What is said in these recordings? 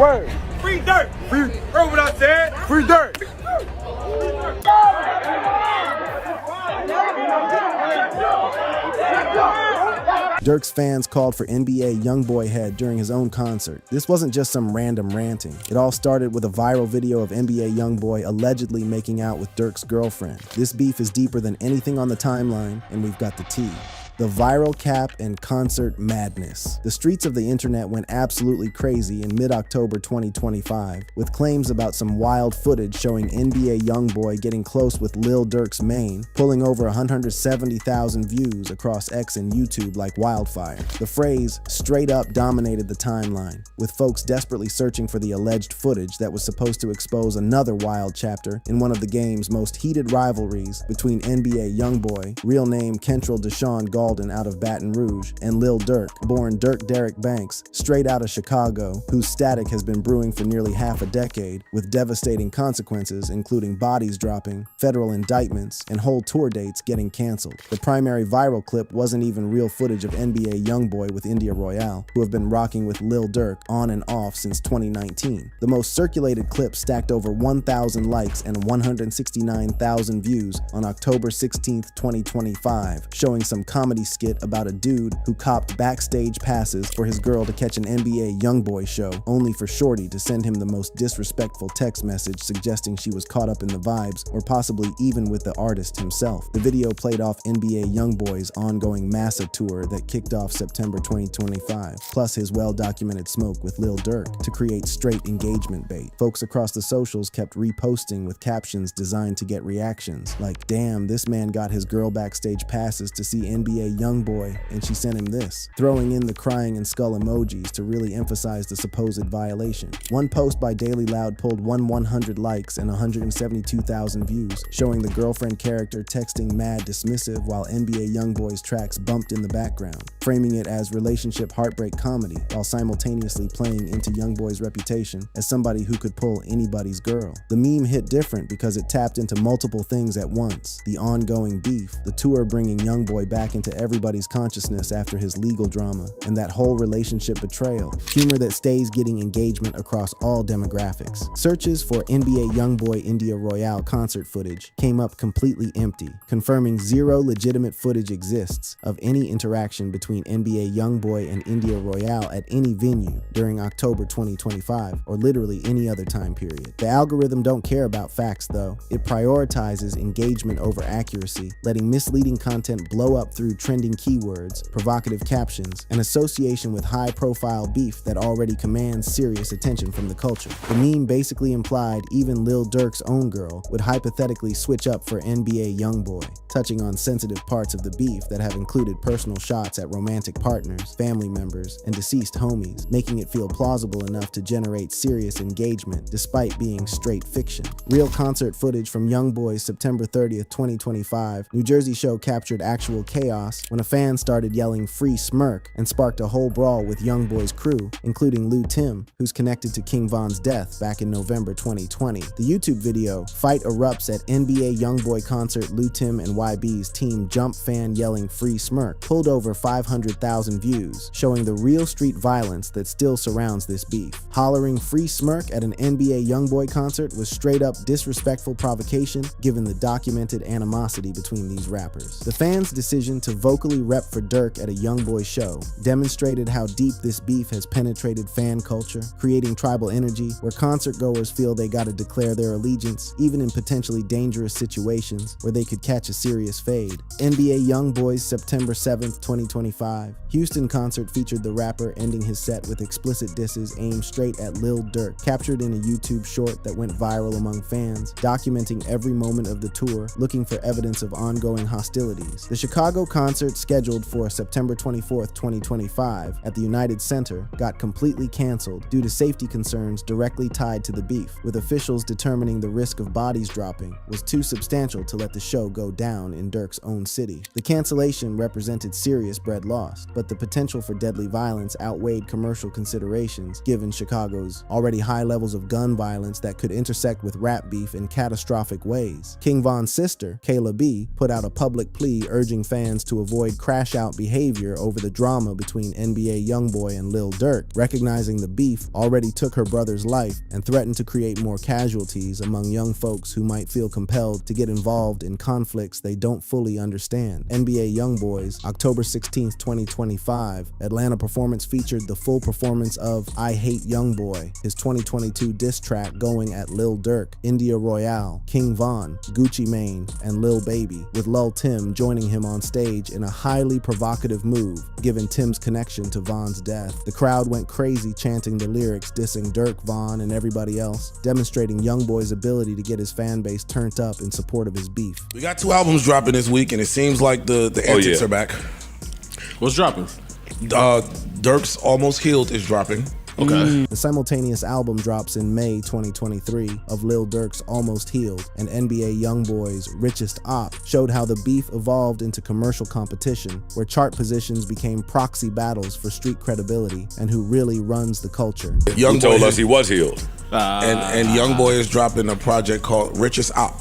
Word. Free Durk. Heard what I said? Free Durk. Durk's fans called for NBA YoungBoy head during his own concert. This wasn't just some random ranting. It all started with a viral video of NBA YoungBoy allegedly making out with Durk's girlfriend. This beef is deeper than anything on the timeline, and we've got the tea. The viral cap and concert madness. The streets of the internet went absolutely crazy in mid-October 2025, with claims about some wild footage showing NBA YoungBoy getting close with Lil Durk's mane, pulling over 170,000 views across X and YouTube like wildfire. The phrase straight up dominated the timeline, with folks desperately searching for the alleged footage that was supposed to expose another wild chapter in one of the game's most heated rivalries between NBA YoungBoy, real name Kentrell Deshaun Galden out of Baton Rouge, and Lil Durk, born Dirk Derrick Banks, straight out of Chicago, whose static has been brewing for nearly half a decade, with devastating consequences including bodies dropping, federal indictments, and whole tour dates getting canceled. The primary viral clip wasn't even real footage of NBA YoungBoy with India Royale, who have been rocking with Lil Durk on and off since 2019. The most circulated clip stacked over 1,000 likes and 169,000 views on October 16, 2025, showing some comedy skit about a dude who copped backstage passes for his girl to catch an NBA YoungBoy show, only for Shorty to send him the most disrespectful text message suggesting she was caught up in the vibes or possibly even with the artist himself. The video played off NBA YoungBoy's ongoing Massa tour that kicked off September 2025, plus his well-documented smoke with Lil Durk to create straight engagement bait. Folks across the socials kept reposting with captions designed to get reactions like, "Damn, this man got his girl backstage passes to see NBA YoungBoy, and she sent him this," throwing in the crying and skull emojis to really emphasize the supposed violation. One post by Daily Loud pulled 100 likes and 172,000 views, showing the girlfriend character texting mad dismissive while NBA YoungBoy's tracks bumped in the background, framing it as relationship heartbreak comedy while simultaneously playing into YoungBoy's reputation as somebody who could pull anybody's girl. The meme hit different because it tapped into multiple things at once: the ongoing beef, the tour bringing YoungBoy back into everybody's consciousness after his legal drama, and that whole relationship betrayal. Humor that stays getting engagement across all demographics. Searches for NBA YoungBoy India Royale concert footage came up completely empty, confirming zero legitimate footage exists of any interaction between NBA YoungBoy and India Royale at any venue during October 2025, or literally any other time period. The algorithm don't care about facts though. It prioritizes engagement over accuracy, letting misleading content blow up through trending keywords, provocative captions, and association with high-profile beef that already commands serious attention from the culture. The meme basically implied even Lil Durk's own girl would hypothetically switch up for NBA YoungBoy, touching on sensitive parts of the beef that have included personal shots at romantic partners, family members, and deceased homies, making it feel plausible enough to generate serious engagement despite being straight fiction. Real concert footage from YoungBoy's September 30th, 2025 New Jersey show captured actual chaos when a fan started yelling "Free Smirk" and sparked a whole brawl with YoungBoy's crew, including Lou Tim, who's connected to King Von's death back in November 2020. The YouTube video, "Fight Erupts at NBA YoungBoy Concert Lou Tim and YB's Team Jump fan yelling "Free Smirk," pulled over 500,000 views, showing the real street violence that still surrounds this beef. Hollering "Free Smirk" at an NBA YoungBoy concert was straight up disrespectful provocation given the documented animosity between these rappers. The fans' decision to vocally rep for Durk at a YoungBoy show demonstrated how deep this beef has penetrated fan culture, creating tribal energy where concert goers feel they gotta declare their allegiance, even in potentially dangerous situations where they could catch a serious fade. NBA YoungBoy's September 7th, 2025 Houston concert featured the rapper ending his set with explicit disses aimed straight at Lil Durk, captured in a YouTube short that went viral among fans, documenting every moment of the tour, looking for evidence of ongoing hostilities. The Chicago concert, scheduled for September 24th, 2025 at the United Center, got completely canceled due to safety concerns directly tied to the beef, with officials determining the risk of bodies dropping was too substantial to let the show go down in Durk's own city. The cancellation represented serious bread lost, but the potential for deadly violence outweighed commercial considerations given Chicago's already high levels of gun violence that could intersect with rap beef in catastrophic ways. King Von's sister, Kayla B, put out a public plea urging fans to to avoid crash-out behavior over the drama between NBA YoungBoy and Lil Durk, recognizing the beef already took her brother's life and threatened to create more casualties among young folks who might feel compelled to get involved in conflicts they don't fully understand. NBA YoungBoy's October 16, 2025, Atlanta performance featured the full performance of I Hate YoungBoy, his 2022 diss track going at Lil Durk, India Royale, King Von, Gucci Mane, and Lil Baby, with Lil Tim joining him on stage in a highly provocative move, given Tim's connection to Von's death. The crowd went crazy chanting the lyrics dissing Durk, Von, and everybody else, demonstrating YoungBoy's ability to get his fan base turned up in support of his beef. We got 2 albums dropping this week, and it seems like the antics are back. What's dropping? Durk's Almost Healed is dropping. Okay. The simultaneous album drops in May 2023 of Lil Durk's Almost Healed, and NBA YoungBoy's Richest Op showed how the beef evolved into commercial competition, where chart positions became proxy battles for street credibility and who really runs the culture. He told us he was healed. And YoungBoy is dropping a project called Richest Op,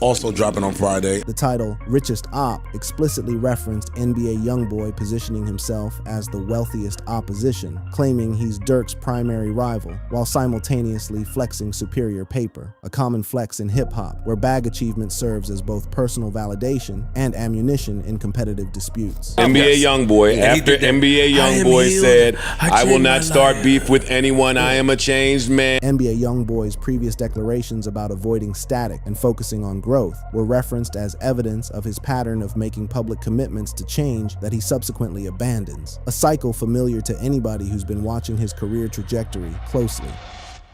also dropping on Friday. The title, Richest Op, explicitly referenced NBA YoungBoy positioning himself as the wealthiest opposition, claiming he's Durk's primary rival, while simultaneously flexing superior paper, a common flex in hip-hop, where bag achievement serves as both personal validation and ammunition in competitive disputes. NBA YoungBoy, after NBA YoungBoy said, I will not start beef with anyone, I am a changed man. NBA YoungBoy's previous declarations about avoiding static and focusing on growth were referenced as evidence of his pattern of making public commitments to change that he subsequently abandons, a cycle familiar to anybody who's been watching his career trajectory closely.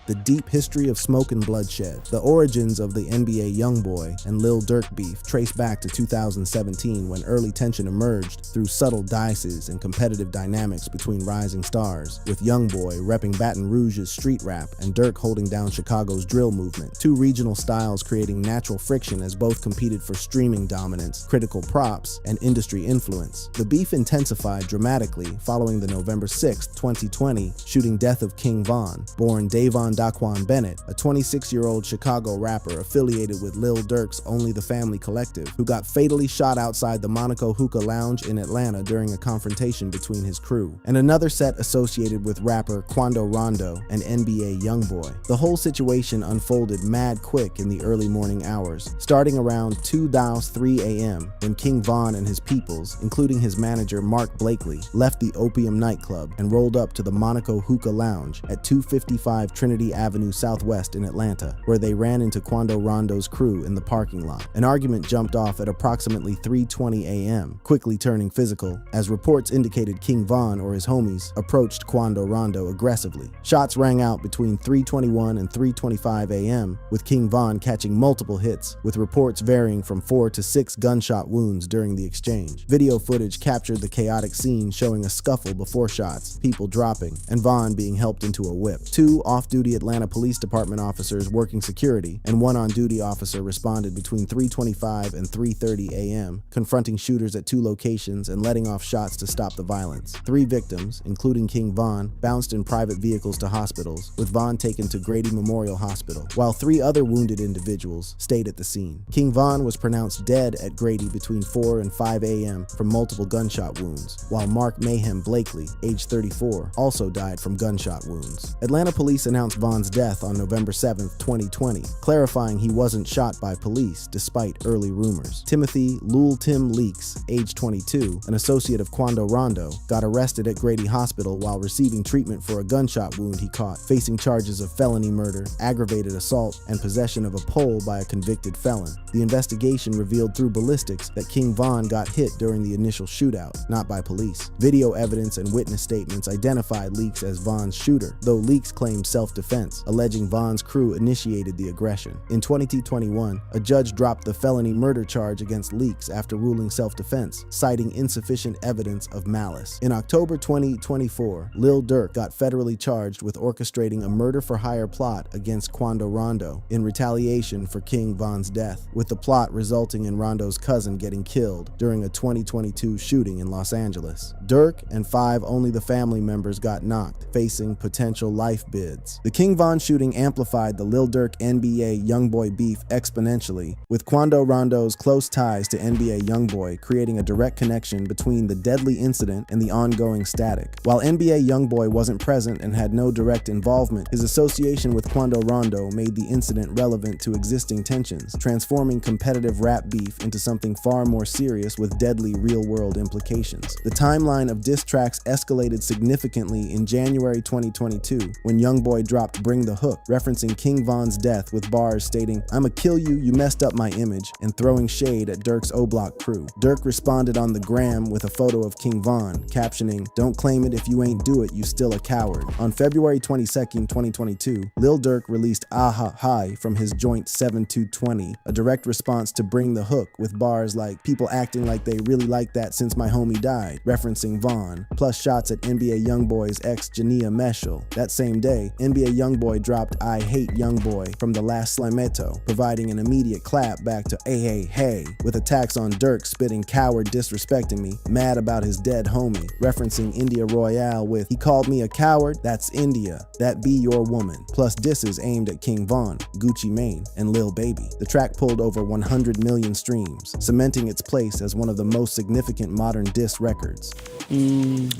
The deep history of smoke and bloodshed. The origins of the NBA YoungBoy and Lil Durk beef trace back to 2017, when early tension emerged through subtle dices and competitive dynamics between rising stars, with YoungBoy repping Baton Rouge's street rap and Durk holding down Chicago's drill movement, 2 regional styles creating natural friction as both competed for streaming dominance, critical props, and industry influence. The beef intensified dramatically following the November 6, 2020 shooting death of King Von, born Davon Daquan Bennett, a 26-year-old Chicago rapper affiliated with Lil Durk's Only the Family collective, who got fatally shot outside the Monaco Hookah Lounge in Atlanta during a confrontation between his crew, and another set associated with rapper Quando Rondo and NBA YoungBoy. The whole situation unfolded mad quick in the early morning hours, starting around 3 a.m. when King Von and his peoples, including his manager Mark Blakely, left the Opium nightclub and rolled up to the Monaco Hookah Lounge at 255 Trinity Avenue Southwest in Atlanta, where they ran into Quando Rondo's crew in the parking lot. An argument jumped off at approximately 3:20 a.m., quickly turning physical, as reports indicated King Von or his homies approached Quando Rondo aggressively. Shots rang out between 3:21 and 3:25 a.m., with King Von catching multiple hits, with reports varying from 4 to 6 gunshot wounds during the exchange. Video footage captured the chaotic scene, showing a scuffle before shots, people dropping, and Von being helped into a whip. 2 off-duty Atlanta Police Department officers working security and 1 on-duty officer responded between 3:25 and 3:30 a.m., confronting shooters at 2 locations and letting off shots to stop the violence. 3 victims, including King Von, bounced in private vehicles to hospitals, with Von taken to Grady Memorial Hospital, while 3 other wounded individuals stayed at the scene. King Von was pronounced dead at Grady between 4 and 5 a.m. from multiple gunshot wounds, while Mark Mayhem Blakely, age 34, also died from gunshot wounds. Atlanta police announced Von's death on November 7, 2020, clarifying he wasn't shot by police despite early rumors. Timothy Lul Tim Leaks, age 22, an associate of Quando Rondo, got arrested at Grady Hospital while receiving treatment for a gunshot wound he caught, facing charges of felony murder, aggravated assault, and possession of a pole by a convicted felon. The investigation revealed through ballistics that King Von got hit during the initial shootout, not by police. Video evidence and witness statements identified Leaks as Von's shooter, though Leaks claimed self-defense, alleging Von's crew initiated the aggression. In 2021, a judge dropped the felony murder charge against Leaks after ruling self-defense, citing insufficient evidence of malice. In October 2024, Lil Durk got federally charged with orchestrating a murder-for-hire plot against Quando Rondo in retaliation for King Von's death, with the plot resulting in Rondo's cousin getting killed during a 2022 shooting in Los Angeles. Durk and 5 Only the Family members got knocked, facing potential life bids. The King Von shooting amplified the Lil Durk NBA YoungBoy beef exponentially, with Quando Rondo's close ties to NBA YoungBoy creating a direct connection between the deadly incident and the ongoing static. While NBA YoungBoy wasn't present and had no direct involvement, his association with Quando Rondo made the incident relevant to existing tensions, transforming competitive rap beef into something far more serious with deadly real-world implications. The timeline of diss tracks escalated significantly in January 2022 when YoungBoy dropped Bring the Hook, referencing King Von's death with bars stating, "I'ma kill you, you messed up my image," and throwing shade at Durk's O-Block crew. Durk responded on the gram with a photo of King Von, captioning, "Don't claim it if you ain't do it, you still a coward." On February 22nd, 2022, Lil Durk released Aha High from his joint 7220, a direct response to Bring the Hook with bars like, "People acting like they really like that since my homie died," referencing Von, plus shots at NBA YoungBoy's ex Jania Meshel. That same day, NBA YoungBoy dropped I Hate YoungBoy from the last Slimeto, providing an immediate clap back to Hey Hey Hey, with attacks on Durk spitting "coward disrespecting me, mad about his dead homie," referencing India Royale with "He called me a coward, that's India, that be your woman," plus disses aimed at King Von, Gucci Mane, and Lil Baby. The track pulled over 100 million streams, cementing its place as one of the most significant modern diss records.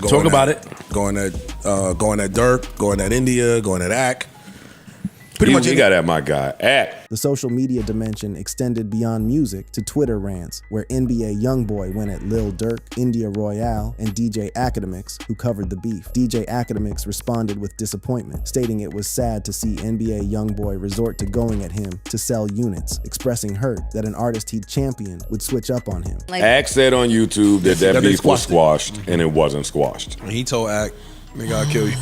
Talk about it. Going at Durk, going at India, going at Ak. Pretty much you got at my guy, Ak. The social media dimension extended beyond music to Twitter rants, where NBA YoungBoy went at Lil Durk, India Royale, and DJ Academics, who covered the beef. DJ Academics responded with disappointment, stating it was sad to see NBA YoungBoy resort to going at him to sell units, expressing hurt that an artist he'd championed would switch up on him. Ak said on YouTube that beef was squashed, and it wasn't squashed. And he told Ak, "Nigga, I'll kill you."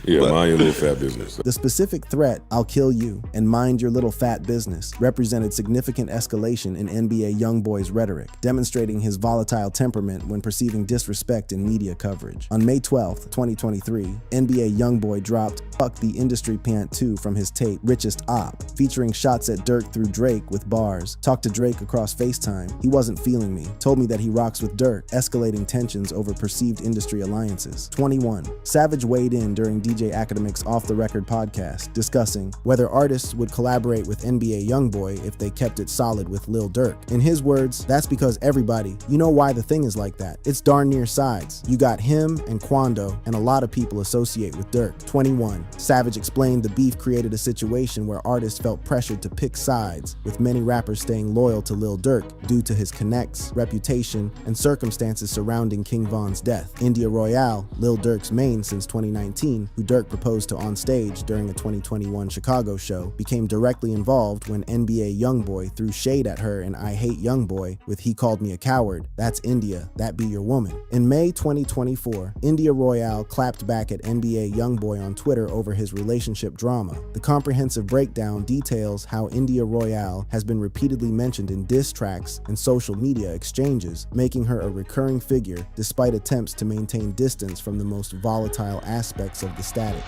Yeah, mind your little fat business. The specific threat, "I'll kill you," and "mind your little fat business," represented significant escalation in NBA YoungBoy's rhetoric, demonstrating his volatile temperament when perceiving disrespect in media coverage. On May 12th, 2023, NBA YoungBoy dropped Fuck the Industry Pant 2 from his tape Richest Op, featuring shots at Durk through Drake with bars, "Talked to Drake across FaceTime, he wasn't feeling me, told me that he rocks with Durk," escalating tensions over perceived industry alliances. 21. Savage weighed in during DJ Academic's Off the Record podcast, discussing whether artists would collaborate with NBA YoungBoy if they kept it solid with Lil Durk. In his words, "That's because everybody, you know why the thing is like that. It's darn near sides. You got him and Quando, and a lot of people associate with Durk." 21. Savage explained the beef created a situation where artists felt pressured to pick sides, with many rappers staying loyal to Lil Durk due to his connects, reputation, and circumstances surrounding King Von's death. India Royale, Lil Durk's main since 2019, who Durk proposed to on stage during a 2021 Chicago show, became directly involved when NBA YoungBoy threw shade at her in I Hate YoungBoy with "He called me a coward, that's India, that be your woman." In May 2024, India Royale clapped back at NBA YoungBoy on Twitter over his relationship drama. The comprehensive breakdown details how India Royale has been repeatedly mentioned in diss tracks and social media exchanges, making her a recurring figure despite attempts to maintain distance from the most volatile aspects of the static.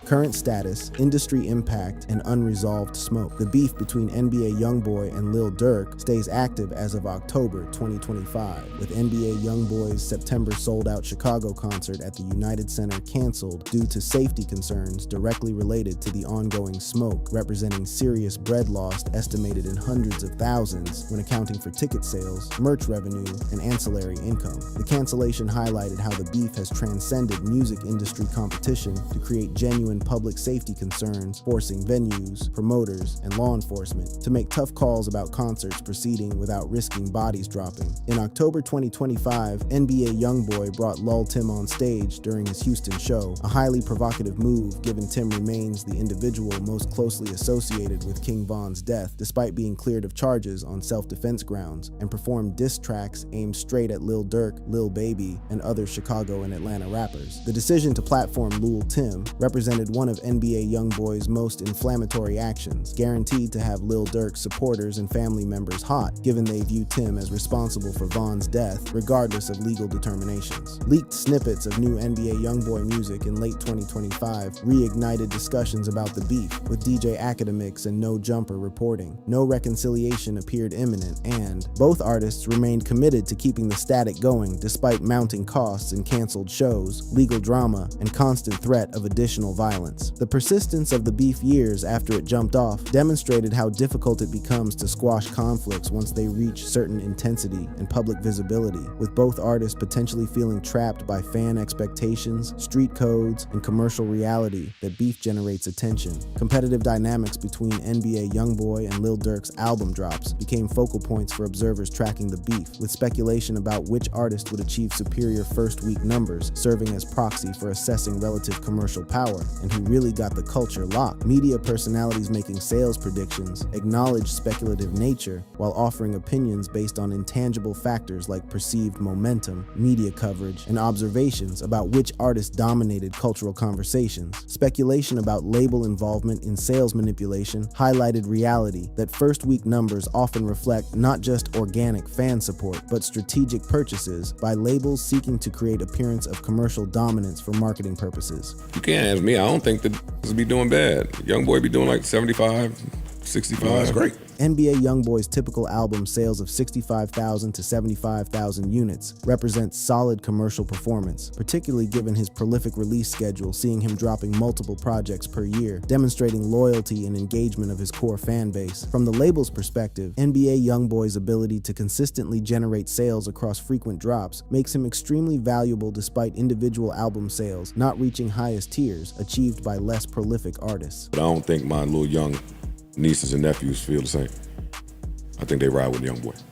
Current status, industry impact, and unresolved smoke. The beef between NBA YoungBoy and Lil Durk stays active as of October 2025, with NBA YoungBoy's September sold-out Chicago concert at the United Center canceled due to safety concerns directly related to the ongoing smoke, representing serious bread loss estimated in hundreds of thousands when accounting for ticket sales, merch revenue, and ancillary income. The cancellation highlighted how the beef has transcended music industry competition to create genuine public safety concerns, forcing venues, promoters, and law enforcement to make tough calls about concerts proceeding without risking bodies dropping. In October 2025, NBA YoungBoy brought Lil Tim on stage during his Houston show, a highly provocative move given Tim remains the individual most closely associated with King Von's death, despite being cleared of charges on self-defense grounds, and performed diss tracks aimed straight at Lil Durk, Lil Baby, and other Chicago and Atlanta rappers. The decision to platform Lil Tim represented represented one of NBA YoungBoy's most inflammatory actions, guaranteed to have Lil Durk's supporters and family members hot, given they view Tim as responsible for Von's death, regardless of legal determinations. Leaked snippets of new NBA YoungBoy music in late 2025 reignited discussions about the beef, with DJ Academics and No Jumper reporting. No reconciliation appeared imminent, and both artists remained committed to keeping the static going despite mounting costs and canceled shows, legal drama, and constant threat of additional violence. The persistence of the beef years after it jumped off demonstrated how difficult it becomes to squash conflicts once they reach certain intensity and public visibility, with both artists potentially feeling trapped by fan expectations, street codes, and commercial reality that beef generates attention. Competitive dynamics between NBA YoungBoy and Lil Durk's album drops became focal points for observers tracking the beef, with speculation about which artist would achieve superior first-week numbers serving as proxy for assessing relative commercial power and who really got the culture locked. Media personalities making sales predictions acknowledged speculative nature while offering opinions based on intangible factors like perceived momentum, media coverage, and observations about which artist dominated cultural conversations. Speculation about label involvement in sales manipulation highlighted reality that first-week numbers often reflect not just organic fan support, but strategic purchases by labels seeking to create appearance of commercial dominance for marketing purposes. You can't ask me. I don't think that this be doing bad. YoungBoy be doing like 75, 65. Oh, that's great. NBA YoungBoy's typical album sales of 65,000 to 75,000 units represents solid commercial performance, particularly given his prolific release schedule, seeing him dropping multiple projects per year, demonstrating loyalty and engagement of his core fan base. From the label's perspective, NBA YoungBoy's ability to consistently generate sales across frequent drops makes him extremely valuable despite individual album sales not reaching highest tiers achieved by less prolific artists. But I don't think my little young nieces and nephews feel the same. I think they ride with YoungBoy.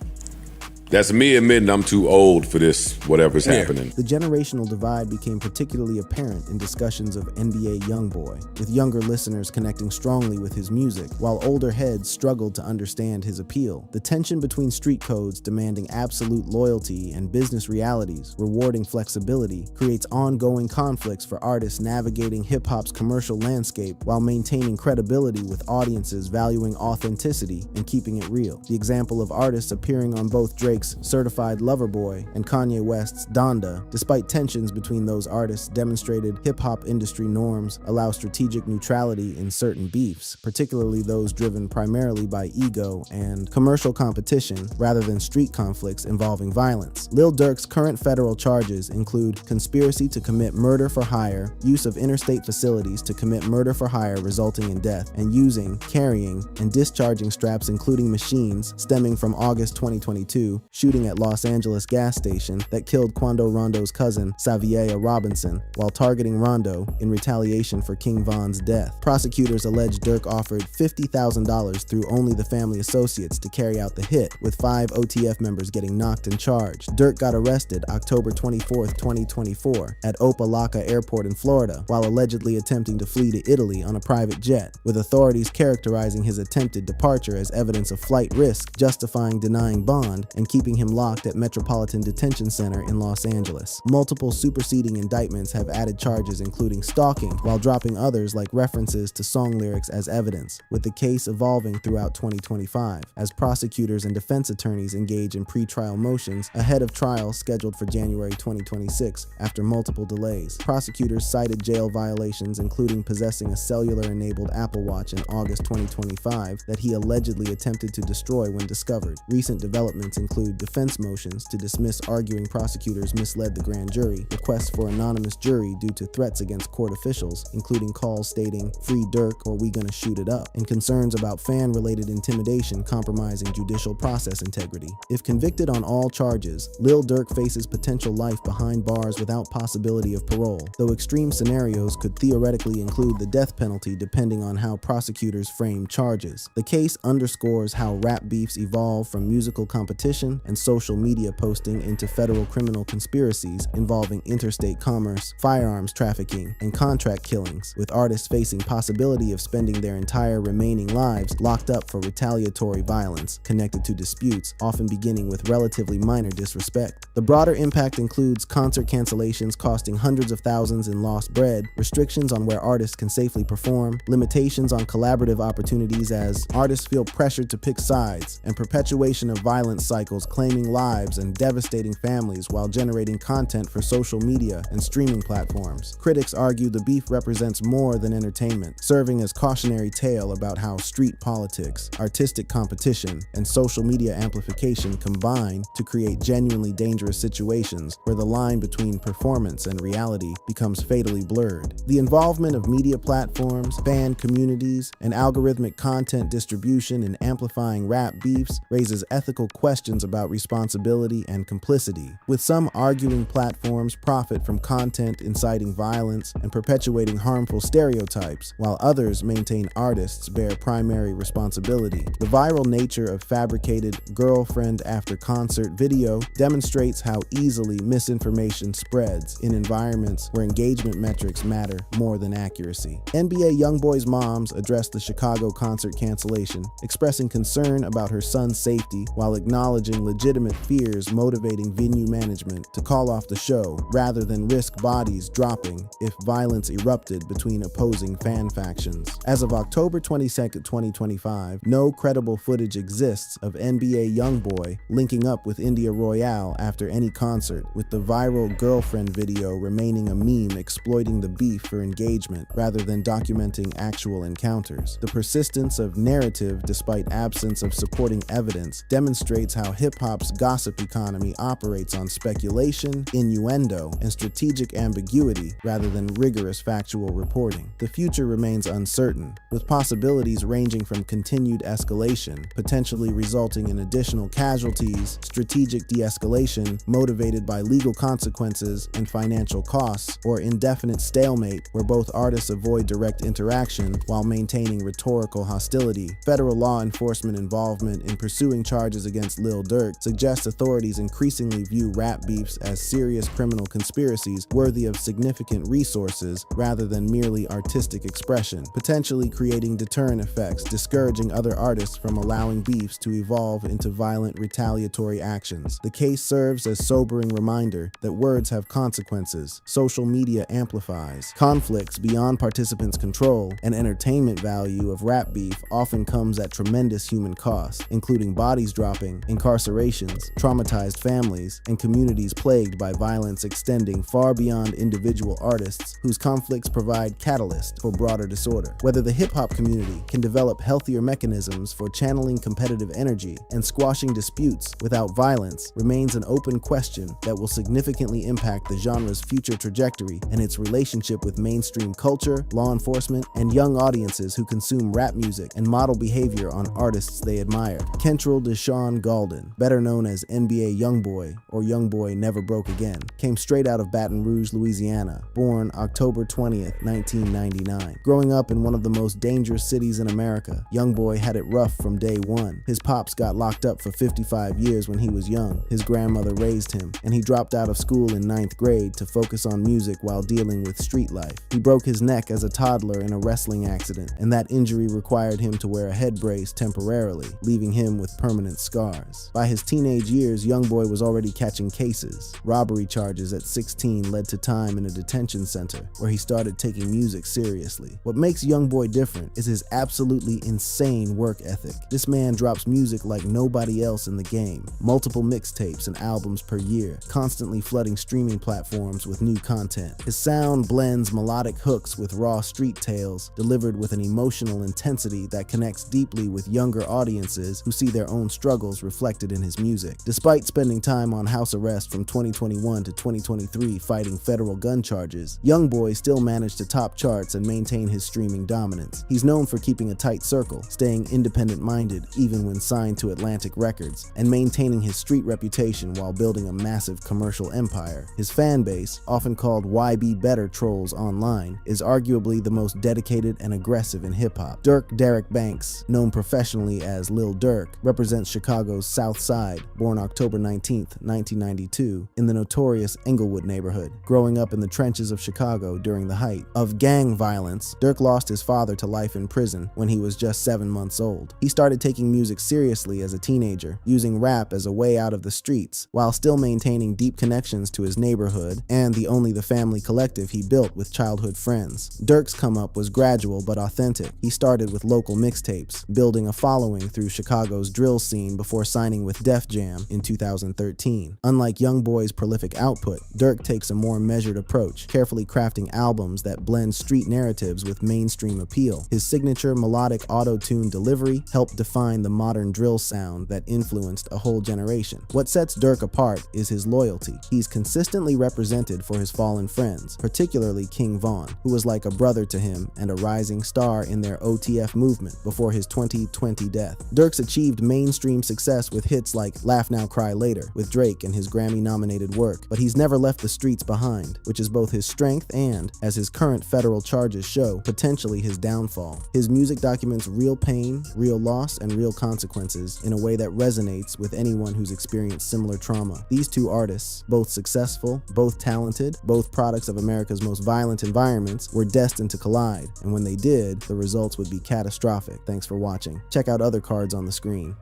That's me admitting I'm too old for this, whatever's happening. The generational divide became particularly apparent in discussions of NBA YoungBoy, with younger listeners connecting strongly with his music, while older heads struggled to understand his appeal. The tension between street codes demanding absolute loyalty and business realities rewarding flexibility creates ongoing conflicts for artists navigating hip-hop's commercial landscape while maintaining credibility with audiences valuing authenticity and keeping it real. The example of artists appearing on both Drake's Certified Lover Boy and Kanye West's Donda, despite tensions between those artists, demonstrated hip-hop industry norms allow strategic neutrality in certain beefs, particularly those driven primarily by ego and commercial competition rather than street conflicts involving violence. Lil Durk's current federal charges include conspiracy to commit murder for hire, use of interstate facilities to commit murder for hire resulting in death, and using, carrying, and discharging straps including machines stemming from August 2022 shooting at Los Angeles gas station that killed Quando Rondo's cousin, Xavier Robinson, while targeting Rondo in retaliation for King Von's death. Prosecutors allege Durk offered $50,000 through only the family associates to carry out the hit, with 5 OTF members getting knocked and charged. Durk got arrested October 24, 2024 at Opa-locka Airport in Florida, while allegedly attempting to flee to Italy on a private jet, with authorities characterizing his attempted departure as evidence of flight risk, justifying denying bond, and keeping him locked at Metropolitan Detention Center in Los Angeles. Multiple superseding indictments have added charges including stalking, while dropping others like references to song lyrics as evidence, with the case evolving throughout 2025 as prosecutors and defense attorneys engage in pre-trial motions ahead of trial scheduled for January 2026 after multiple delays. Prosecutors cited jail violations including possessing a cellular-enabled Apple Watch in August 2025 that he allegedly attempted to destroy when discovered. Recent developments include defense motions to dismiss arguing prosecutors misled the grand jury, requests for anonymous jury due to threats against court officials, including calls stating, "Free Durk or we gonna shoot it up," and concerns about fan-related intimidation compromising judicial process integrity. If convicted on all charges, Lil Durk faces potential life behind bars without possibility of parole, though extreme scenarios could theoretically include the death penalty depending on how prosecutors frame charges. The case underscores how rap beefs evolve from musical competition extortion, and social media posting into federal criminal conspiracies involving interstate commerce, firearms trafficking, and contract killings, with artists facing possibility of spending their entire remaining lives locked up for retaliatory violence connected to disputes, often beginning with relatively minor disrespect. The broader impact includes concert cancellations costing hundreds of thousands in lost bread, restrictions on where artists can safely perform, limitations on collaborative opportunities as artists feel pressured to pick sides, and perpetuation of violence cycles claiming lives and devastating families while generating content for social media and streaming platforms. Critics argue the beef represents more than entertainment, serving as cautionary tale about how street politics, artistic competition, and social media amplification combine to create genuinely dangerous situations where the line between performance and reality becomes fatally blurred. The involvement of media platforms, fan communities, and algorithmic content distribution in amplifying rap beefs raises ethical questions about responsibility and complicity, with some arguing platforms profit from content inciting violence and perpetuating harmful stereotypes, while others maintain artists bear primary responsibility. The viral nature of fabricated girlfriend after concert video demonstrates how easily misinformation spreads in environments where engagement metrics matter more than accuracy. NBA YoungBoy's moms addressed the Chicago concert cancellation, expressing concern about her son's safety while acknowledging legitimate fears motivating venue management to call off the show rather than risk bodies dropping if violence erupted between opposing fan factions. As of October 22, 2025, no credible footage exists of NBA YoungBoy linking up with India Royale after any concert, with the viral girlfriend video remaining a meme exploiting the beef for engagement rather than documenting actual encounters. The persistence of narrative despite absence of supporting evidence demonstrates how hip-hop's gossip economy operates on speculation, innuendo, and strategic ambiguity rather than rigorous factual reporting. The future remains uncertain, with possibilities ranging from continued escalation, potentially resulting in additional casualties, strategic de-escalation motivated by legal consequences and financial costs, or indefinite stalemate where both artists avoid direct interaction while maintaining rhetorical hostility. Federal law enforcement involvement in pursuing charges against Lil Durk suggests authorities increasingly view rap beefs as serious criminal conspiracies worthy of significant resources rather than merely artistic expression, potentially creating deterrent effects, discouraging other artists from allowing beefs to evolve into violent retaliatory actions. The case serves as sobering reminder that words have consequences, social media amplifies, conflicts beyond participants' control, and entertainment value of rap beef often comes at tremendous human cost, including bodies dropping, incarcerations, traumatized families, and communities plagued by violence extending far beyond individual artists whose conflicts provide catalysts for broader disorder. Whether the hip-hop community can develop healthier mechanisms for channeling competitive energy and squashing disputes without violence remains an open question that will significantly impact the genre's future trajectory and its relationship with mainstream culture, law enforcement, and young audiences who consume rap music and model behavior on artists they admire. Kentrell Deshaun Gaulden, better known as NBA YoungBoy or YoungBoy Never Broke Again, came straight out of Baton Rouge, Louisiana, born October 20th, 1999. Growing up in one of the most dangerous cities in America, YoungBoy had it rough from day one. His pops got locked up for 55 years when he was young. His grandmother raised him, and he dropped out of school in 9th grade to focus on music while dealing with street life. He broke his neck as a toddler in a wrestling accident, and that injury required him to wear a head brace temporarily, leaving him with permanent scars. By his teenage years, YoungBoy was already catching cases. Robbery charges at 16 led to time in a detention center, where he started taking music seriously. What makes YoungBoy different is his absolutely insane work ethic. This man drops music like nobody else in the game, multiple mixtapes and albums per year, constantly flooding streaming platforms with new content. His sound blends melodic hooks with raw street tales, delivered with an emotional intensity that connects deeply with younger audiences who see their own struggles reflected in his music. Despite spending time on house arrest from 2021 to 2023 fighting federal gun charges, YoungBoy still managed to top charts and maintain his streaming dominance. He's known for keeping a tight circle, staying independent-minded even when signed to Atlantic Records, and maintaining his street reputation while building a massive commercial empire. His fan base, often called YB Better trolls online, is arguably the most dedicated and aggressive in hip-hop. Derek Banks, known professionally as Lil Durk, represents Chicago's South alongside, born October 19, 1992, in the notorious Englewood neighborhood. Growing up in the trenches of Chicago during the height of gang violence, Durk lost his father to life in prison when he was just 7 months old. He started taking music seriously as a teenager, using rap as a way out of the streets, while still maintaining deep connections to his neighborhood and the Only the Family collective he built with childhood friends. Durk's come up was gradual but authentic. He started with local mixtapes, building a following through Chicago's drill scene before signing with Def Jam in 2013. Unlike YoungBoy's prolific output, Durk takes a more measured approach, carefully crafting albums that blend street narratives with mainstream appeal. His signature melodic auto-tune delivery helped define the modern drill sound that influenced a whole generation. What sets Durk apart is his loyalty. He's consistently represented for his fallen friends, particularly King Von, who was like a brother to him and a rising star in their OTF movement before his 2020 death. Durk's achieved mainstream success with hits like Laugh Now Cry Later with Drake and his Grammy-nominated work, but he's never left the streets behind, which is both his strength and, as his current federal charges show, potentially his downfall. His music documents real pain, real loss, and real consequences in a way that resonates with anyone who's experienced similar trauma. These two artists, both successful, both talented, both products of America's most violent environments, were destined to collide, and when they did, the results would be catastrophic. Thanks for watching. Check out other cards on the screen.